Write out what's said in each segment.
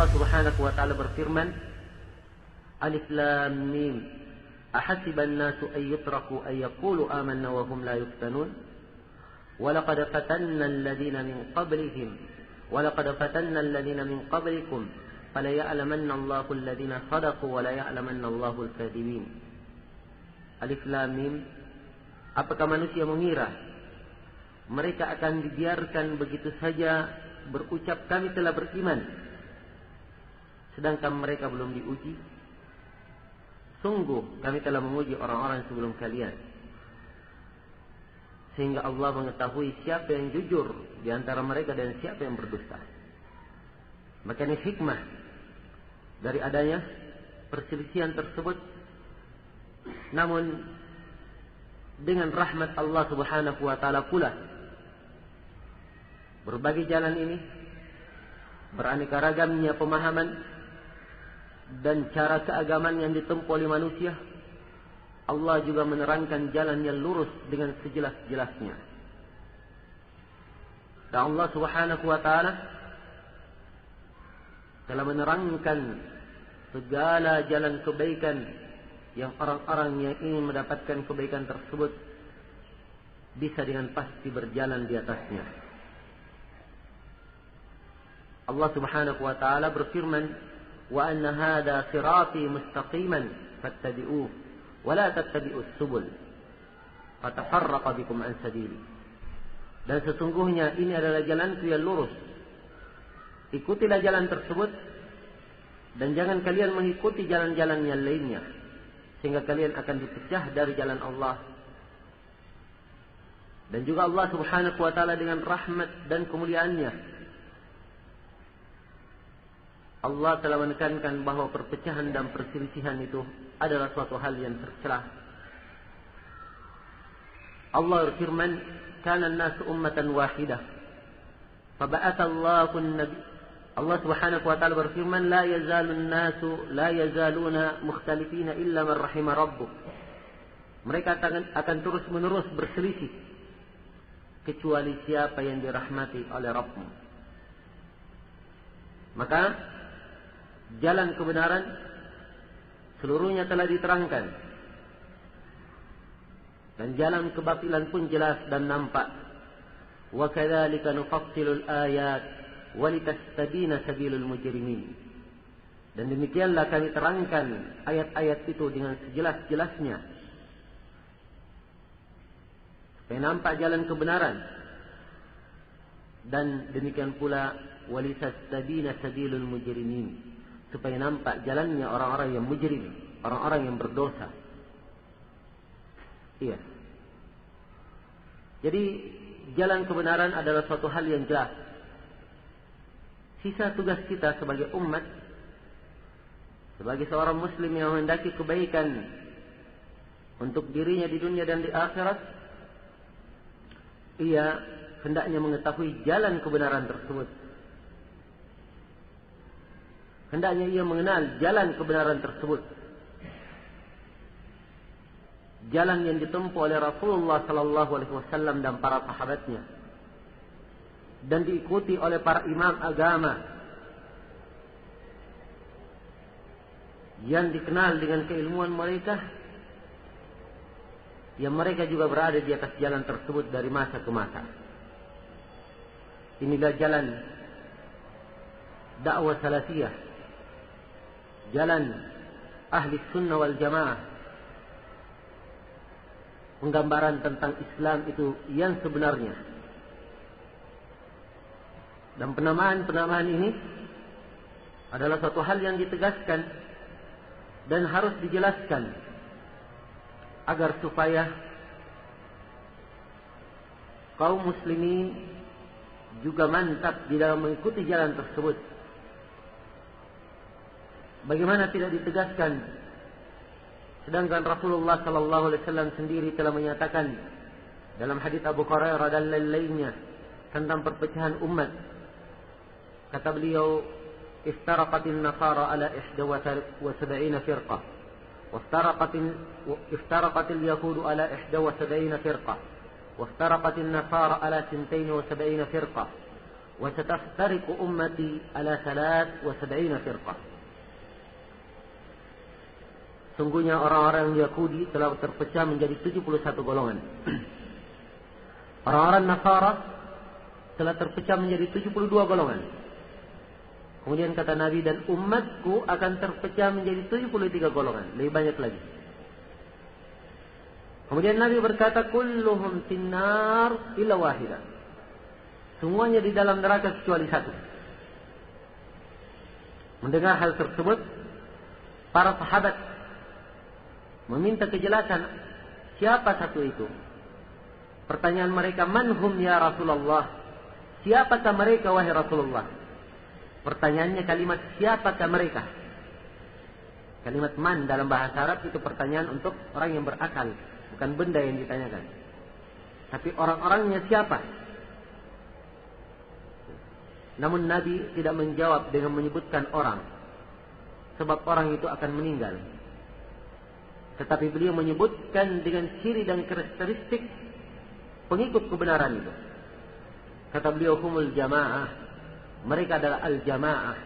Allah Subhanahu wa taala berfirman, Alif Lam Mim. Ahasiban nasu ay yutraku ay yaqulu amanna wa hum la yuftanun. Walaqad fatanna alladhina min qablihim walaqad fatanna alladhina min qablikum fala ya'lamanna Allahu alladhina sadaqu wa la ya'lamanna Allahu al-kadhibin. Alif Lam Mim. Apakah manusia mengira mereka akan dibiarkan begitu saja berucap kami telah beriman, sedangkan mereka belum diuji? Sungguh kami telah menguji orang-orang sebelum kalian, sehingga Allah mengetahui siapa yang jujur di antara mereka dan siapa yang berdusta. Maka ini hikmah dari adanya perselisihan tersebut. Namun dengan rahmat Allah Subhanahu wa taala pula berbagai jalan ini, beraneka ragamnya pemahaman dan cara keagamaan yang ditempuh oleh manusia, Allah juga menerangkan jalan yang lurus dengan sejelas-jelasnya. Dan Allah Subhanahu wa taala telah menerangkan segala jalan kebaikan yang orang-orang yang ingin mendapatkan kebaikan tersebut bisa dengan pasti berjalan di atasnya. Allah Subhanahu wa taala berfirman, wa anna hadha sirati mustaqiman fattabi'uhu wa la tattabi'us subul fatafarraqa bikum an sabili. Dan sesungguhnya ini adalah jalanku yang lurus, ikutilah jalan tersebut dan jangan kalian mengikuti jalan-jalan yang lainnya sehingga kalian akan dipecah dari jalan Allah. Dan juga Allah Subhanahu wa taala dengan rahmat dan kemuliaannya, Allah telah menekankan bahwa perpecahan dan perselisihan itu adalah suatu hal yang tercela. Allah berfirman, "Kana an-nasu ummatan wahidah, faba'atha Allahu an-nabi." Allah Subhanahu wa taala berfirman, "La yazaluna mukhtalifina illa man rahima rabbuk." Mereka akan terus-menerus berselisih kecuali siapa yang dirahmati oleh Rabbmu. Maka jalan kebenaran seluruhnya telah diterangkan, dan jalan kebatilan pun jelas dan nampak. Wa kadzalika nufassilul ayat wa litastabina sabilul mujrimin. Dan demikianlah kami terangkan ayat-ayat itu dengan sejelas-jelasnya supaya nampak jalan kebenaran. Dan demikian pula wa litastabina sabilul mujrimin, supaya nampak jalannya orang-orang yang mujrim, orang-orang yang berdosa. Iya. Jadi jalan kebenaran adalah suatu hal yang jelas. Sisa tugas kita sebagai umat, sebagai seorang muslim yang menghendaki kebaikan untuk dirinya di dunia dan di akhirat, ia hendaknya mengetahui jalan kebenaran tersebut. Hendaknya ia mengenal jalan kebenaran tersebut, jalan yang ditempuh oleh Rasulullah sallallahu alaihi wasallam dan para sahabatnya, dan diikuti oleh para imam agama yang dikenal dengan keilmuan mereka, yang mereka juga berada di atas jalan tersebut dari masa ke masa. Inilah jalan dakwah salafiyah, jalan ahli sunnah wal jamaah, penggambaran tentang Islam itu yang sebenarnya. Dan penamaan-penamaan ini adalah suatu hal yang ditegaskan dan harus dijelaskan agar supaya kaum muslimin juga mantap di dalam mengikuti jalan tersebut. Bagaimana tidak ditegaskan, sedangkan Rasulullah sallallahu alaihi wasallam sendiri telah menyatakan dalam hadis Abu Hurairah dan lain-lainnya tentang perpecahan umat. Kata beliau, "Iftaraqatin nasara ala 71 firqah, iftaraqatil yahudu ala 71 firqah, waftaraqatin nasara ala 72 firqah, wa sataftariqu ummati ala 73 firqah. Sungguhnya orang-orang Yahudi telah terpecah menjadi 71 golongan. Orang-orang Nasara telah terpecah menjadi 72 golongan. Kemudian kata Nabi, dan umatku akan terpecah menjadi 73 golongan. Lebih banyak lagi. Kemudian Nabi berkata, kulluhum finnar illa wahida. Semuanya di dalam neraka kecuali satu. Mendengar hal tersebut, para sahabat meminta kejelasan siapa satu itu. Pertanyaan mereka, man hum ya Rasulullah? Siapakah mereka wahai Rasulullah? Pertanyaannya kalimat siapakah mereka? Kalimat man dalam bahasa Arab itu pertanyaan untuk orang yang berakal, bukan benda yang ditanyakan. Tapi orang-orangnya siapa? Namun Nabi tidak menjawab dengan menyebutkan orang, sebab orang itu akan meninggal. Tetapi beliau menyebutkan dengan ciri dan karakteristik pengikut kebenaran itu. Kata beliau, humul jamaah. Mereka adalah al-jamaah.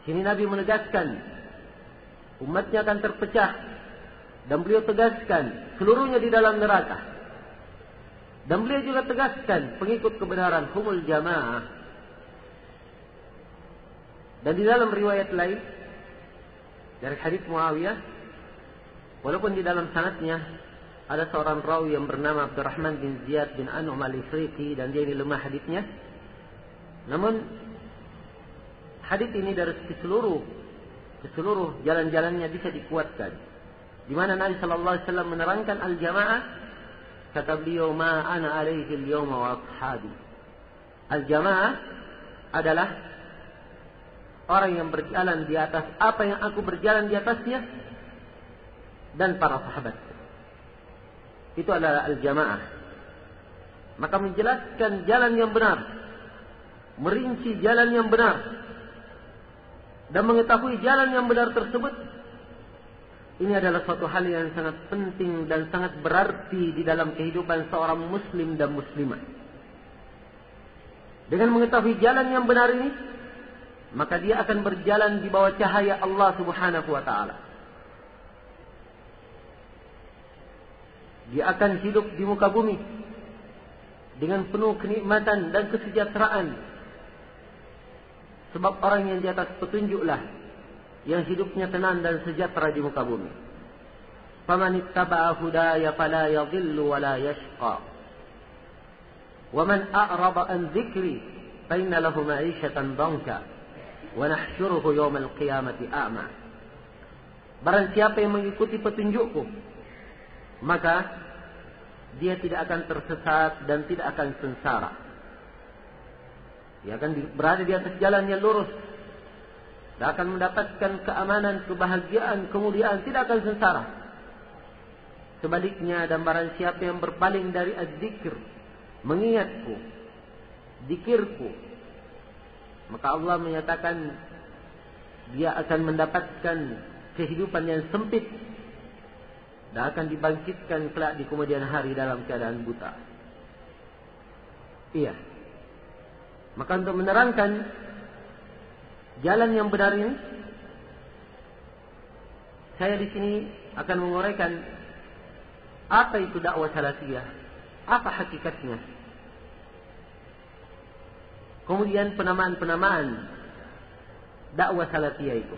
Sini Nabi menegaskan umatnya akan terpecah, dan beliau tegaskan seluruhnya di dalam neraka. Dan beliau juga tegaskan pengikut kebenaran humul jamaah. Dan di dalam riwayat lain dari hadits Muawiyah, walaupun di dalam sanadnya ada seorang rawi yang bernama Abdurrahman bin Ziyad bin An'um al-Ifriqi, dan dia ini lemah haditsnya. Namun hadits ini dari seluruh jalan-jalannya bisa dikuatkan. Di mana Nabi sallallahu alaihi wasallam menerangkan al-jamaah, kata beliau, ma ana alaihi al-yawma wa ashabi. Al-jamaah adalah orang yang berjalan di atas apa yang aku berjalan di atasnya dan para sahabat. Itu adalah al-jamaah. Maka menjelaskan jalan yang benar, merinci jalan yang benar, dan mengetahui jalan yang benar tersebut, ini adalah suatu hal yang sangat penting dan sangat berarti di dalam kehidupan seorang muslim dan muslimah. Dengan mengetahui jalan yang benar ini, maka dia akan berjalan di bawah cahaya Allah Subhanahu wa ta'ala. Dia akan hidup di muka bumi dengan penuh kenikmatan dan kesejahteraan. Sebab orang yang di atas petunjuklah yang hidupnya tenang dan sejahtera di muka bumi. Faman ittaba'a hudaya fala yadhillu wa la yashqa. Wa man a'rada an dzikri fa inna lahu ma'ishatan dhanka wa nahsyuruhu yawmal qiyamati a'ma. Barang siapa yang mengikuti petunjukku, maka dia tidak akan tersesat dan tidak akan sengsara. Dia akan berada di atas jalan yang lurus. Dia akan mendapatkan keamanan, kebahagiaan, kemuliaan, tidak akan sengsara. Sebaliknya, dan barang siapa yang berpaling dari az-zikr, mengingatku, zikirku, maka Allah menyatakan dia akan mendapatkan kehidupan yang sempit dan akan dibangkitkan kelak di kemudian hari dalam keadaan buta. Iya. Maka untuk menerangkan jalan yang benar ini, saya di sini akan menguraikan apa itu dakwah salafiyah, apa hakikatnya. Kemudian penamaan-penamaan dakwah salafiyah itu.